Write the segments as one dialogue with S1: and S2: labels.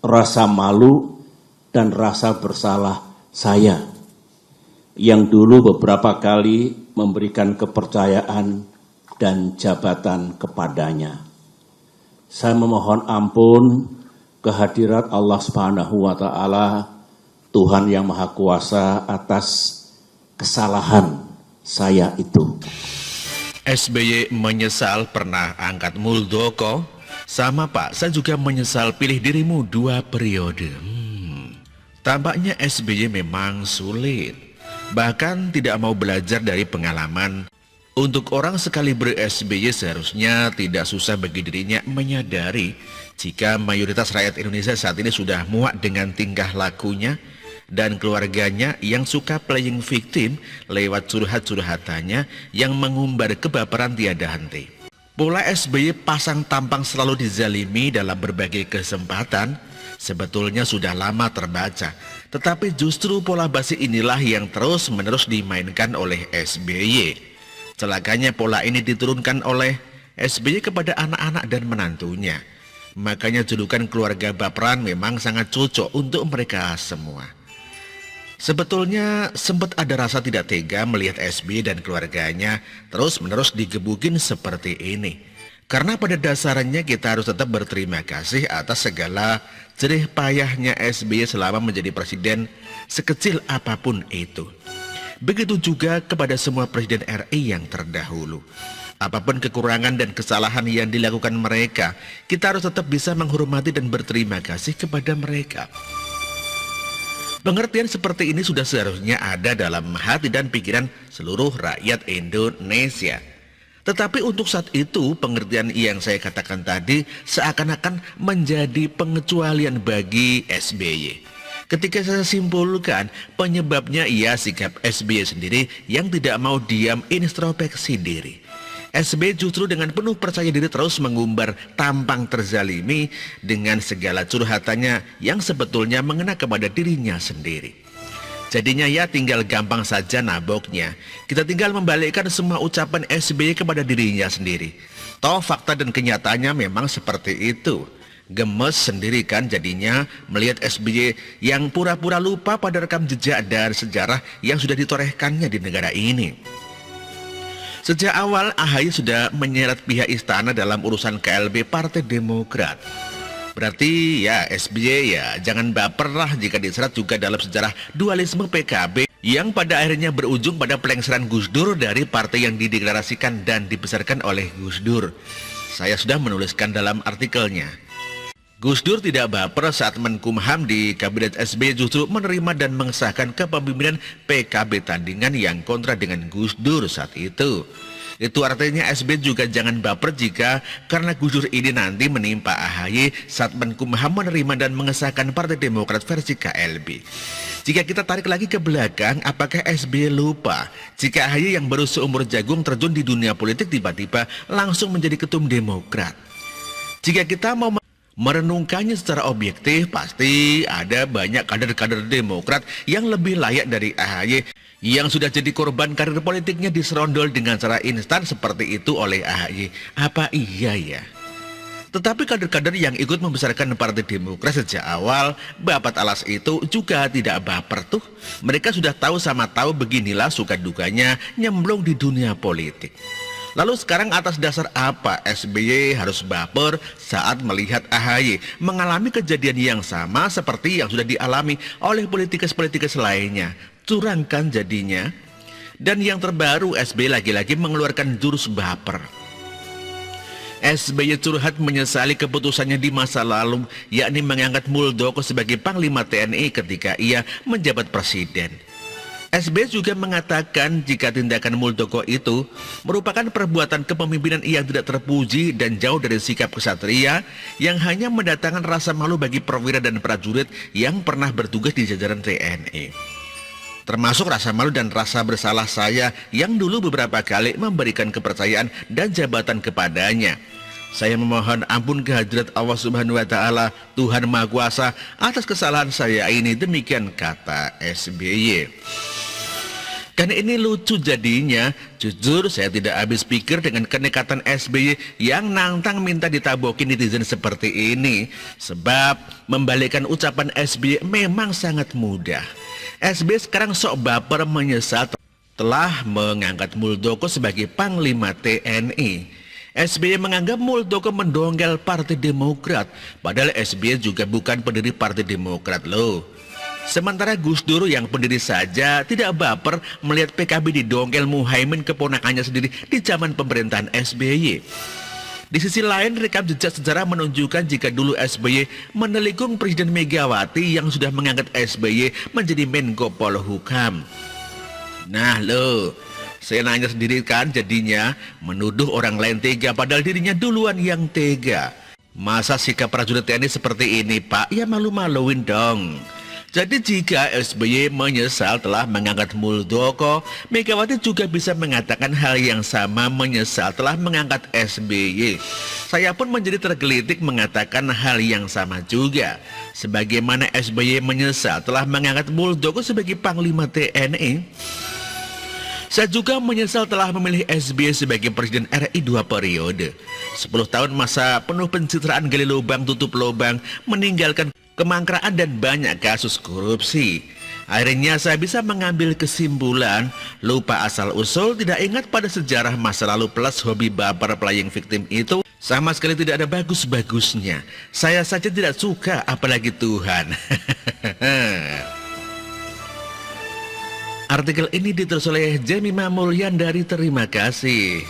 S1: rasa malu dan rasa bersalah saya yang dulu beberapa kali memberikan kepercayaan dan jabatan kepadanya. Saya memohon ampun kehadirat Allah Subhanahu wa Ta'ala, Tuhan yang Maha Kuasa, atas kesalahan saya itu.
S2: SBY menyesal pernah angkat Muldoko. Sama Pak, saya juga menyesal pilih dirimu 2 periode. Tampaknya SBY memang sulit, bahkan tidak mau belajar dari pengalaman. Untuk orang sekaliber SBY seharusnya tidak susah bagi dirinya menyadari jika mayoritas rakyat Indonesia saat ini sudah muak dengan tingkah lakunya dan keluarganya yang suka playing victim lewat curhat-curhatannya yang mengumbar kebaperan tiada henti. Pola SBY pasang tampang selalu dizalimi dalam berbagai kesempatan sebetulnya sudah lama terbaca, tetapi justru pola basi inilah yang terus-menerus dimainkan oleh SBY. Celakanya pola ini diturunkan oleh SBY kepada anak-anak dan menantunya. Makanya julukan keluarga baperan memang sangat cocok untuk mereka semua. Sebetulnya sempat ada rasa tidak tega melihat SBY dan keluarganya terus-menerus digebukin seperti ini. Karena pada dasarnya kita harus tetap berterima kasih atas segala jerih payahnya SBY selama menjadi presiden sekecil apapun itu. Begitu juga kepada semua presiden RI yang terdahulu. Apapun kekurangan dan kesalahan yang dilakukan mereka, kita harus tetap bisa menghormati dan berterima kasih kepada mereka. Pengertian seperti ini sudah seharusnya ada dalam hati dan pikiran seluruh rakyat Indonesia. Tetapi untuk saat itu, pengertian yang saya katakan tadi seakan-akan menjadi pengecualian bagi SBY. Ketika saya simpulkan, penyebabnya ia sikap SBY sendiri yang tidak mau diam introspeksi diri. SBY justru dengan penuh percaya diri terus mengumbar tampang terzalimi dengan segala curhatannya yang sebetulnya mengena kepada dirinya sendiri. Jadinya ya tinggal gampang saja naboknya. Kita tinggal membalikkan semua ucapan SBY kepada dirinya sendiri. Toh fakta dan kenyataannya memang seperti itu. Gemes sendiri kan jadinya melihat SBY yang pura-pura lupa pada rekam jejak dan sejarah yang sudah ditorehkannya di negara ini. Sejak awal AHY sudah menyeret pihak istana dalam urusan KLB Partai Demokrat. Berarti ya SBY ya jangan baper lah jika diseret juga dalam sejarah dualisme PKB yang pada akhirnya berujung pada pelengseran Gus Dur dari partai yang dideklarasikan dan dibesarkan oleh Gus Dur. Saya sudah menuliskan dalam artikelnya. Gus Dur tidak baper saat Menkumham di kabinet SBY justru menerima dan mengesahkan kepemimpinan PKB tandingan yang kontra dengan Gus Dur saat itu. Itu artinya SBY juga jangan baper jika karena Gus Dur ini nanti menimpa AHY saat Menkumham menerima dan mengesahkan Partai Demokrat versi KLB. Jika kita tarik lagi ke belakang, apakah SBY lupa jika AHY yang baru seumur jagung terjun di dunia politik tiba-tiba langsung menjadi ketum Demokrat? Jika kita mau merenungkannya secara objektif, pasti ada banyak kader-kader Demokrat yang lebih layak dari AHY yang sudah jadi korban karir politiknya diserondol dengan cara instan seperti itu oleh AHY. Apa iya ya? Tetapi kader-kader yang ikut membesarkan Partai Demokrat sejak awal, babat alas itu juga tidak baper tuh. Mereka sudah tahu sama tahu beginilah suka dukanya nyemplung di dunia politik. Lalu sekarang atas dasar apa SBY harus baper saat melihat AHY mengalami kejadian yang sama seperti yang sudah dialami oleh politikus-politikus lainnya? Curang kan jadinya? Dan yang terbaru SBY lagi-lagi mengeluarkan jurus baper. SBY curhat menyesali keputusannya di masa lalu, yakni mengangkat Muldoko sebagai Panglima TNI ketika ia menjabat presiden. SBY juga mengatakan jika tindakan Muldoko itu merupakan perbuatan kepemimpinan yang tidak terpuji dan jauh dari sikap kesatria yang hanya mendatangkan rasa malu bagi perwira dan prajurit yang pernah bertugas di jajaran TNI. Termasuk rasa malu dan rasa bersalah saya yang dulu beberapa kali memberikan kepercayaan dan jabatan kepadanya. Saya memohon ampun kehadirat Allah Subhanahu wa Ta'ala, Tuhan Maha Kuasa, atas kesalahan saya ini. Demikian kata SBY. Kan ini lucu jadinya. Jujur saya tidak habis pikir dengan kenekatan SBY yang nantang minta ditabokin netizen seperti ini. Sebab membalikkan ucapan SBY memang sangat mudah. SBY sekarang sok baper menyesal telah mengangkat Muldoko sebagai Panglima TNI. SBY menganggap Muldoko mendongkel Partai Demokrat, padahal SBY juga bukan pendiri Partai Demokrat loh. Sementara Gus Dur yang pendiri saja tidak baper melihat PKB didongkel Muhaimin keponakannya sendiri di zaman pemerintahan SBY. Di sisi lain, rekam jejak sejarah menunjukkan jika dulu SBY menelikung Presiden Megawati yang sudah mengangkat SBY menjadi Menko Polhukam. Nah loh, saya nanya sendiri kan jadinya menuduh orang lain tega padahal dirinya duluan yang tega. Masa sikap prajurit TNI seperti ini Pak? Ya malu-maluin dong. Jadi jika SBY menyesal telah mengangkat Muldoko, Megawati juga bisa mengatakan hal yang sama menyesal telah mengangkat SBY. Saya pun menjadi tergelitik mengatakan hal yang sama juga. Sebagaimana SBY menyesal telah mengangkat Muldoko sebagai Panglima TNI, saya juga menyesal telah memilih SBY sebagai Presiden RI 2 periode. 10 tahun masa penuh pencitraan gali lubang tutup lubang, meninggalkan kemangkraan dan banyak kasus korupsi. Akhirnya saya bisa mengambil kesimpulan, lupa asal-usul, tidak ingat pada sejarah masa lalu plus hobi baper playing victim itu sama sekali tidak ada bagus-bagusnya. Saya saja tidak suka, apalagi Tuhan. Artikel ini ditulis oleh Jemima Mulyan dari Terima Kasih.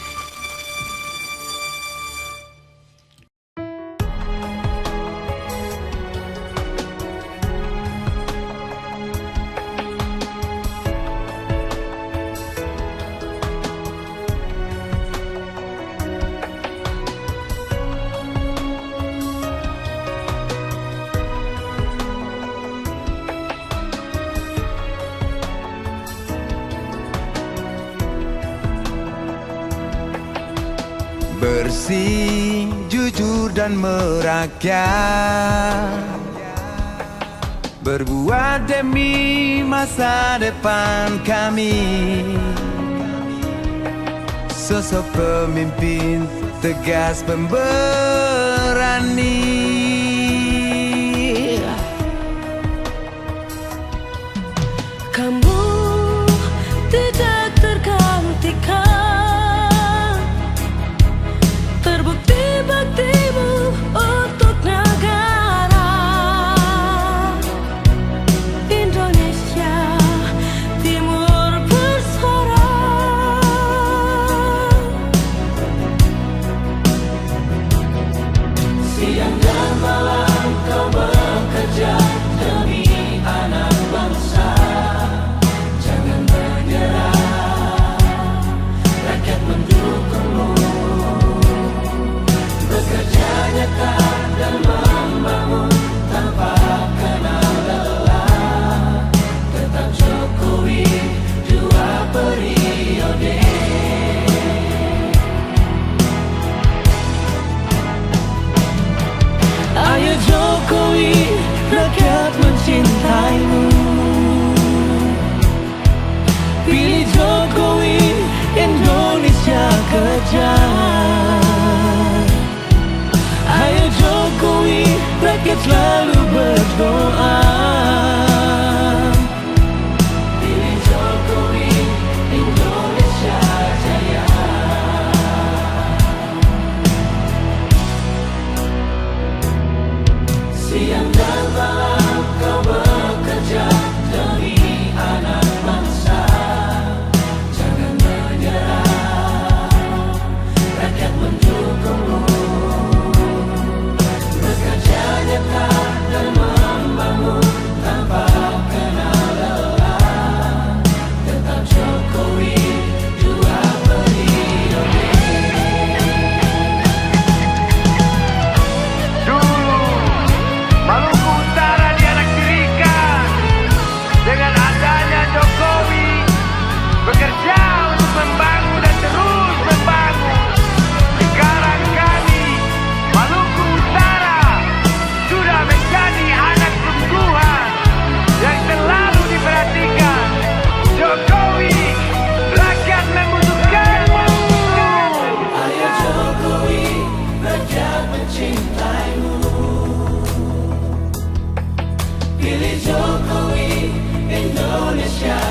S3: Bersih, jujur dan merakyat, berbuat demi masa depan kami. Sosok pemimpin tegas pemberani,
S4: kamu tidak tergantikan, terbukti baktimu untuk negara Indonesia Timur bersuara. Siang Indonesia.